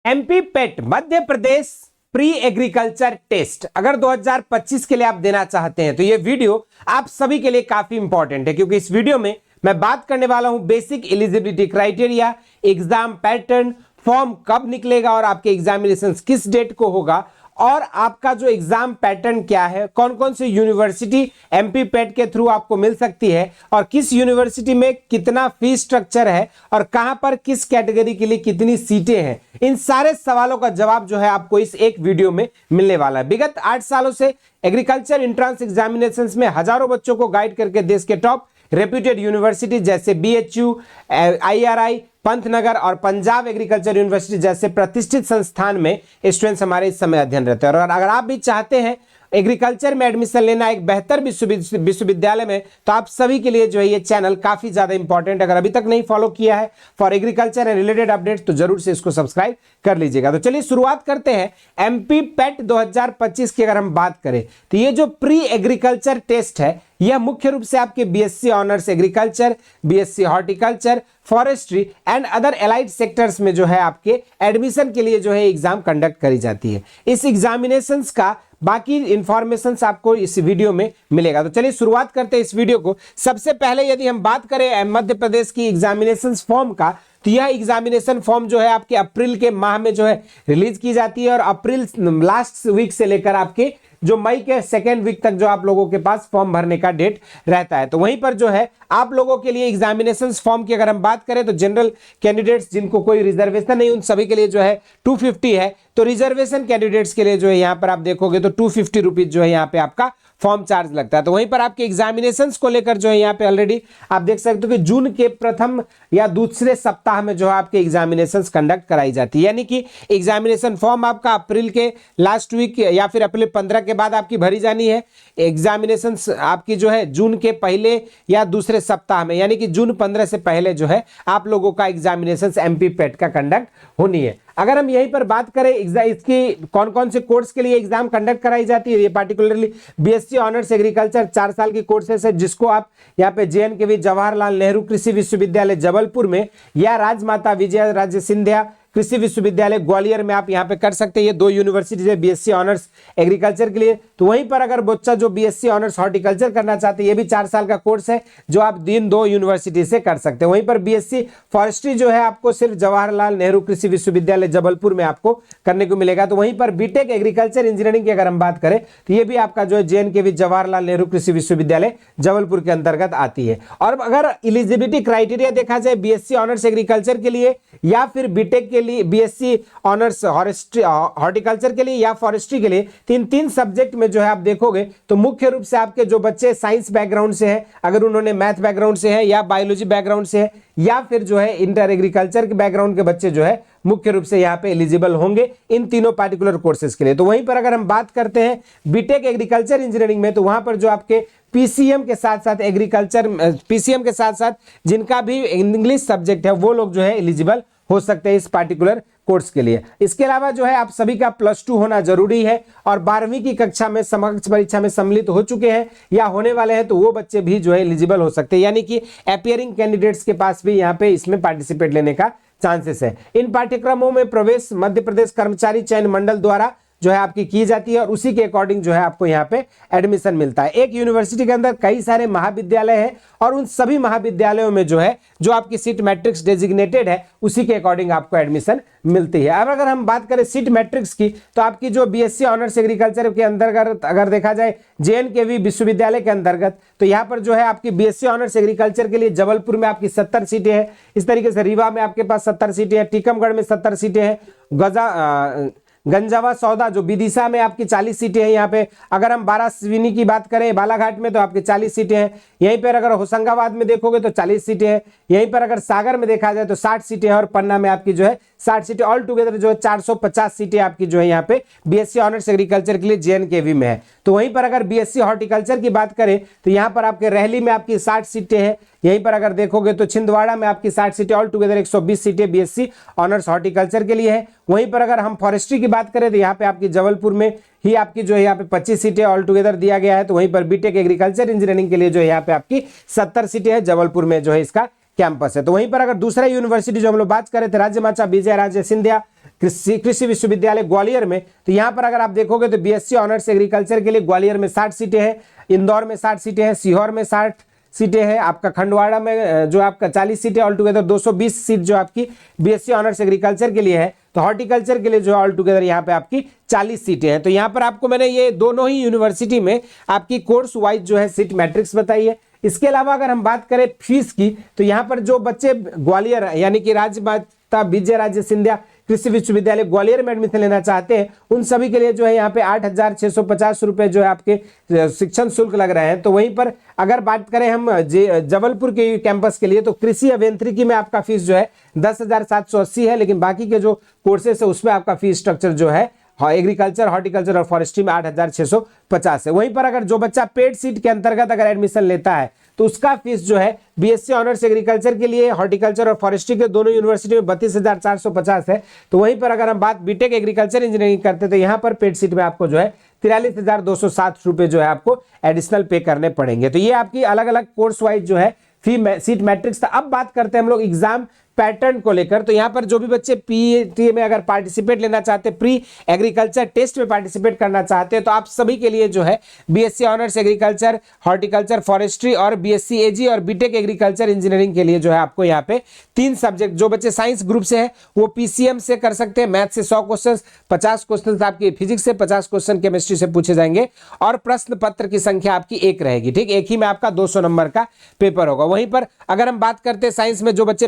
MP पेट Madhya Pradesh pre agriculture test अगर 2025 के लिए आप देना चाहते हैं तो ये वीडियो आप सभी के लिए काफी इंपॉर्टेंट है, क्योंकि इस वीडियो में मैं बात करने वाला हूं basic eligibility criteria, exam pattern, form कब निकलेगा और आपके एग्जामिनेशन किस डेट को होगा, और आपका जो एग्जाम पैटर्न क्या है, कौन कौन सी यूनिवर्सिटी एमपी पेट के थ्रू आपको मिल सकती है और किस यूनिवर्सिटी में कितना फीस स्ट्रक्चर है और कहां पर किस कैटेगरी के लिए कितनी सीटें हैं। इन सारे सवालों का जवाब जो है आपको इस एक वीडियो में मिलने वाला है। विगत 8 सालों से एग्रीकल्चर एंट्रेंस एग्जामिनेशंस में हजारों बच्चों को गाइड करके देश के टॉप रेप्यूटेड यूनिवर्सिटी जैसे बीएचयू, आईआरआई, पंतनगर और पंजाब एग्रीकल्चर यूनिवर्सिटी जैसे प्रतिष्ठित संस्थान में स्टूडेंट्स हमारे इस समय अध्ययन रहते हैं। और अगर आप भी चाहते हैं एग्रीकल्चर में एडमिशन लेना एक बेहतर विश्वविद्यालय में, तो आप सभी के लिए जो है ये चैनल काफी ज्यादा इंपॉर्टेंट। अगर अभी तक नहीं फॉलो किया है for agriculture and related updates तो जरूर से इसको सब्सक्राइब कर लीजिएगा। तो चलिए शुरुआत करते हैं। एमपी पेट 2025 की अगर हम बात करें तो ये जो प्री एग्रीकल्चर टेस्ट है यह मुख्य रूप से आपके BSc honours agriculture, BSc horticulture, forestry and other allied sectors में जो है आपके एडमिशन के लिए जो है एग्जाम कंडक्ट करी जाती है। इस एग्जामिनेशंस का बाकी इंफॉर्मेशन आपको इस वीडियो में मिलेगा। तो चलिए शुरुआत करते हैं इस वीडियो को। सबसे पहले यदि हम बात करें मध्य प्रदेश की एग्जामिनेशन फॉर्म का, तो यह एग्जामिनेशन फॉर्म जो है आपके अप्रैल के माह में जो है रिलीज की जाती है और अप्रैल लास्ट वीक से लेकर आपके जो मई के सेकेंड वीक तक जो आप लोगों के पास फॉर्म भरने का डेट रहता है। तो वहीं पर जो है आप लोगों के लिए एग्जामिनेशन फॉर्म की अगर हम बात करें तो जनरल कैंडिडेट्स जिनको कोई रिजर्वेशन नहीं उन सभी के लिए जो है 250 है। तो रिजर्वेशन कैंडिडेट्स के लिए जो है यहाँ पर आप देखोगे तो 250 रुपीज जो है यहाँ पे आपका फॉर्म चार्ज लगता है। तो वहीं पर आपके एग्जामिनेशंस को लेकर जो है यहाँ पे ऑलरेडी आप देख सकते हो कि जून के प्रथम या दूसरे सप्ताह में जो है आपके एग्जामिनेशंस कंडक्ट कराई जाती है, यानी कि एग्जामिनेशन फॉर्म आपका अप्रैल के लास्ट वीक या फिर अप्रैल 15 के बाद आपकी भरी जानी है। एग्जामिनेशंस आपकी जो है जून के पहले या दूसरे सप्ताह में, यानी कि जून 15 से पहले जो है आप लोगों का एग्जामिनेशंस एमपी पेट का कंडक्ट होनी है। अगर हम यहीं पर बात करें इसकी कौन कौन से कोर्स के लिए एग्जाम कंडक्ट कराई जाती है, ये पार्टिकुलरली बीएससी ऑनर्स एग्रीकल्चर 4 साल की कोर्सेस है जिसको आप यहाँ पे जेएनकेवी जवाहरलाल नेहरू कृषि विश्वविद्यालय जबलपुर में या राजमाता विजय राजे सिंधिया कृषि विश्वविद्यालय ग्वालियर में आप यहाँ पे कर सकते हैं। ये 2 यूनिवर्सिटीज है बीएससी ऑनर्स एग्रीकल्चर के लिए। तो वहीं पर अगर बच्चा जो बीएससी ऑनर्स हॉर्टिकल्चर करना चाहते हैं ये भी 4 साल का कोर्स है जो आप 2 यूनिवर्सिटी से कर सकते हैं। वहीं पर बीएससी फॉरेस्ट्री जो है आपको सिर्फ जवाहरलाल नेहरू कृषि विश्वविद्यालय जबलपुर में आपको करने को मिलेगा। तो वहीं पर बीटेक एग्रीकल्चर इंजीनियरिंग की अगर हम बात करें तो ये भी आपका जो है जेएनकेवी जवाहरलाल नेहरू कृषि विश्वविद्यालय जबलपुर के अंतर्गत आती है। और अगर एलिजिबिलिटी क्राइटेरिया देखा जाए बीएससी ऑनर्स एग्रीकल्चर के लिए या फिर बीटेक के लिए, बीएससी ऑनर्स हॉर्टिकल्चर के लिए या फॉरेस्ट्री के लिए, 3 सब्जेक्ट में जो है आप देखोगे तो मुख्य रूप से आपके जो बच्चे साइंस बैकग्राउंड से हैं, अगर उन्होंने मैथ बैकग्राउंड से है या बायोलॉजी बैकग्राउंड से है या फिर जो है इंटर एग्रीकल्चर के बैकग्राउंड के बच्चे जो है मुख्य रूप से यहाँ पे एलिजिबल होंगे इन तीनों पार्टिकुलर कोर्सेज के लिए। तो वहीं पर अगर हम बात करते हैं बीटेक एग्रीकल्चर इंजीनियरिंग में, तो वहां पर जो आपके पीसीएम के साथ साथ एग्रीकल्चर पीसीएम के साथ साथ जिनका भी इंग्लिश सब्जेक्ट है वो लोग जो है एलिजिबल हो सकते हैं इस पार्टिकुलर कोर्स के लिए। इसके अलावा जो है आप सभी का +2 होना जरूरी है और 12वीं की कक्षा में समकक्ष परीक्षा में सम्मिलित हो चुके हैं या होने वाले हैं तो वो बच्चे भी जो है एलिजिबल हो सकते हैं, यानी कि अपीयरिंग कैंडिडेट्स के पास भी यहाँ पे इसमें पार्टिसिपेट लेने का चांसेस है। इन पाठ्यक्रमों में प्रवेश मध्य प्रदेश कर्मचारी चयन मंडल द्वारा जो है आपकी की जाती है और उसी के अकॉर्डिंग जो है आपको यहाँ पे एडमिशन मिलता है। एक यूनिवर्सिटी के अंदर कई सारे महाविद्यालय हैं और उन सभी महाविद्यालयों में जो है जो आपकी सीट मैट्रिक्स डेजिग्नेटेड है उसी के अकॉर्डिंग आपको एडमिशन मिलती है। अब अगर हम बात करें सीट मैट्रिक्स की तो आपकी जो बीएससी ऑनर्स एग्रीकल्चर के अंतर्गत अगर देखा जाए जेएनकेवी विश्वविद्यालय के अंतर्गत, तो यहाँ पर जो है आपकी बीएससी ऑनर्स एग्रीकल्चर के लिए जबलपुर में आपकी 70 सीटें हैं। इस तरीके से रीवा में आपके पास 70 सीटें हैं, टीकमगढ़ में 70 सीटें हैं, गंजावा सौदा जो विदिशा में आपकी 40 सीटें हैं। यहाँ पे अगर हम बारासिवनी की बात करें बालाघाट में तो आपकी 40 सीटें हैं। यहीं पर अगर होशंगाबाद में देखोगे तो 40 सीटें हैं। यहीं पर अगर सागर में देखा जाए तो 60 सीटें हैं और पन्ना में आपकी जो है 60 सीटें। ऑल टुगेदर जो है 450 सीटें आपकी जो है यहाँ पे बीएससी ऑनर्स एग्रीकल्चर के लिए जेएनकेवी में है। तो वहीं पर अगर बीएससी हॉर्टिकल्चर की बात करें तो यहाँ पर आपके रहली में आपकी 60 सीटें हैं। यहीं पर अगर देखोगे तो छिंदवाड़ा में आपकी 60 सीटें, ऑल टुगेदर 120 सीटें बीएससी ऑनर्स हॉर्टिकल्चर के लिए है। वहीं पर अगर हम फॉरेस्ट्री की बात करें तो यहाँ पे आपकी जबलपुर में ही आपकी जो है यहाँ पे 25 सीटें ऑल टुगेदर दिया गया है। तो वहीं पर बीटेक एग्रीकल्चर इंजीनियरिंग के लिए जो है यहाँ पे आपकी 70 सीटें हैं, जबलपुर में जो है इसका कैंपस है। तो वहीं पर अगर दूसरा यूनिवर्सिटी जो हम लोग बात करें थे राजमाता विजय राजे सिंधिया कृषि विश्वविद्यालय ग्वालियर में। तो यहाँ पर अगर आप देखोगे तो बीएससी ऑनर्स एग्रीकल्चर के लिए ग्वालियर में 60 सीटें हैं, इंदौर में 60 सीटें हैं, सीहोर में 60 सीटें हैं, आपका खंडवाड़ा में जो आपका 40 सीटें, ऑल टुगेदर 220 सीट जो आपकी बीएससी ऑनर्स एग्रीकल्चर के लिए है। तो हॉर्टिकल्चर के लिए जो ऑल टुगेदर यहाँ पे आपकी 40 सीटें हैं। तो यहाँ पर आपको मैंने ये दोनों ही यूनिवर्सिटी में आपकी कोर्स वाइज जो है सीट मैट्रिक्स बताई है। इसके अलावा अगर हम बात करें फीस की, तो यहाँ पर जो बच्चे ग्वालियर यानी कि राजमाता विजय राजे सिंधिया कृषि विश्वविद्यालय ग्वालियर में एडमिशन लेना चाहते हैं, उन सभी के लिए जो है यहाँ पे 8,650 रुपए जो है आपके शिक्षण शुल्क लग रहे हैं। तो वहीं पर अगर बात करें हम जबलपुर के कैंपस के लिए, तो कृषि अभियांत्रिकी में आपका फीस जो है 10,780 है, लेकिन बाकी के जो कोर्सेस है उसमें आपका फीस स्ट्रक्चर जो है एग्रीकल्चर, हॉर्टिकल्चर और फॉरेस्ट्री में 8,650 है। वहीं पर अगर जो बच्चा पेड सीट के अंतर्गत अगर एडमिशन लेता है तो उसका फीस जो है बीएससी ऑनर्स एग्रीकल्चर के लिए, हॉर्टिकल्चर और फॉरेस्ट्री के दोनों यूनिवर्सिटी में 32,450 है। तो वहीं पर अगर हम बात बीटेक एग्रीकल्चर इंजीनियरिंग करते तो यहाँ पर पेड सीट में आपको जो है 43,260 रुपए जो है आपको एडिशनल पे करने पड़ेंगे। तो ये आपकी अलग अलग कोर्स वाइज जो है फी सीट मैट्रिक्स था। अब बात करते हैं हम लोग एग्जाम पैटर्न को लेकर। तो यहाँ पर जो भी बच्चे पीईटी में अगर पार्टिसिपेट लेना चाहते हैं, प्री एग्रीकल्चर टेस्ट में पार्टिसिपेट करना चाहते हैं, तो आप सभी के लिए जो है BSc honours agriculture, horticulture, forestry और बीएससी एजी और बीटेक एग्रीकल्चर इंजीनियरिंग के लिए जो है आपको यहाँ पे 3 सब्जेक्ट, जो बच्चे साइंस ग्रुप से है वो पीसीएम से कर सकते हैं। मैथ से 100 क्वेश्चन, 50 क्वेश्चन आपके फिजिक्स से, 50 क्वेश्चन केमिस्ट्री से पूछे जाएंगे और प्रश्न पत्र की संख्या आपकी 1 रहेगी। ठीक, एक ही में आपका 200 नंबर का पेपर होगा। वहीं पर अगर हम बात करते हैं साइंस में, जो बच्चे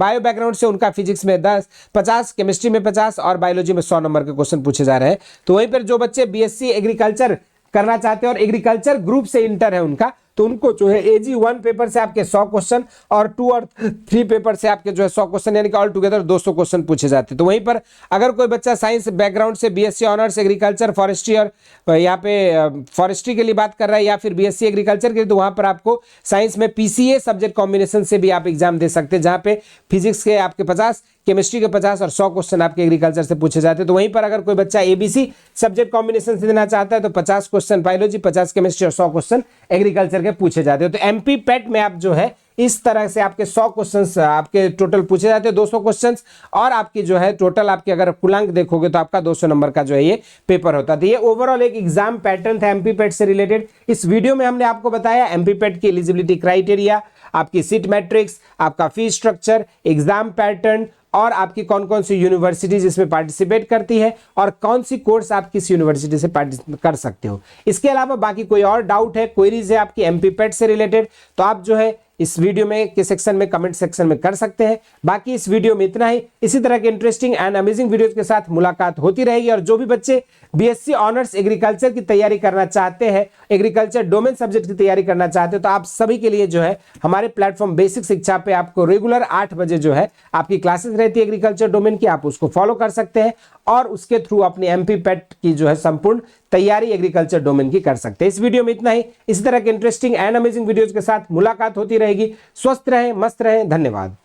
बायो बैकग्राउंड से उनका फिजिक्स में 50, केमिस्ट्री में 50 और बायोलॉजी में 100 नंबर के क्वेश्चन पूछे जा रहे हैं। तो वहीं पर जो बच्चे बीएससी एग्रीकल्चर करना चाहते हैं और एग्रीकल्चर ग्रुप से इंटर है उनका, तो उनको जो है एजी 1 पेपर से आपके 100 क्वेश्चन और 2 और 3 पेपर से आपके जो है 100 क्वेश्चन, यानी कि ऑल टुगेदर 200 क्वेश्चन पूछे जाते हैं। तो वहीं पर अगर कोई बच्चा साइंस बैकग्राउंड से बीएससी ऑनर्स एग्रीकल्चर, फॉरेस्ट्री और यहाँ पे फॉरेस्ट्री के लिए बात कर रहा है या फिर बीएससी एग्रीकल्चर के लिए, तो वहां पर आपको साइंस में पीसीए सब्जेक्ट कॉम्बिनेशन से भी आप एग्जाम दे सकते हैं, जहां पे फिजिक्स के आपके 50, केमिस्ट्री के 50 और 100 क्वेश्चन आपके एग्रीकल्चर से पूछे जाते हैं। तो वहीं पर अगर कोई बच्चा एबीसी सब्जेक्ट कॉम्बिनेशन से देना चाहता है तो 50 क्वेश्चन बायोलॉजी, 50 केमिस्ट्री और 100 क्वेश्चन एग्रीकल्चर के पूछे जाते हैं। तो एमपी पेट में आप जो है इस तरह से आपके 100 क्वेश्चंस आपके टोटल पूछे जाते हैं, 200 क्वेश्चंस, और आपकी जो है टोटल आपके अगर कुलांक देखोगे तो आपका 200 नंबर का जो है ये पेपर होता है। तो ये ओवरऑल एक एग्जाम पैटर्न था एमपी पेट से रिलेटेड। इस वीडियो में हमने आपको बताया एमपी पेट की एलिजिबिलिटी क्राइटेरिया, आपकी सीट मैट्रिक्स, आपका फीस स्ट्रक्चर, एग्जाम पैटर्न और आपकी कौन कौन सी यूनिवर्सिटीज इसमें पार्टिसिपेट करती है और कौन सी कोर्स आप किस यूनिवर्सिटी से कर सकते हो। इसके अलावा बाकी कोई और डाउट है, क्वेरीज है आपकी एमपी पेट से रिलेटेड, तो आप जो है इस वीडियो में के सेक्शन में, कमेंट सेक्शन में कर सकते हैं। बाकी इस वीडियो में इतना ही। इसी तरह के इंटरेस्टिंग एंड अमेजिंग वीडियोज के साथ मुलाकात होती रहेगी। और जो भी बच्चे बीएससी ऑनर्स एग्रीकल्चर की तैयारी करना चाहते हैं, एग्रीकल्चर डोमेन सब्जेक्ट की तैयारी करना चाहते हैं, तो आप सभी के लिए जो है हमारे प्लेटफॉर्म बेसिक शिक्षा पे आपको रेगुलर 8 बजे जो है आपकी क्लासेस रहती है एग्रीकल्चर डोमेन की, आप उसको फॉलो कर सकते हैं और उसके थ्रू अपनी एमपी पेट की जो है संपूर्ण तैयारी एग्रीकल्चर डोमेन की कर सकते हैं। इस वीडियो में इतना ही। इसी तरह के इंटरेस्टिंग एंड अमेजिंग वीडियोज के साथ मुलाकात होती रहेगी। स्वस्थ रहें, मस्त रहें। धन्यवाद।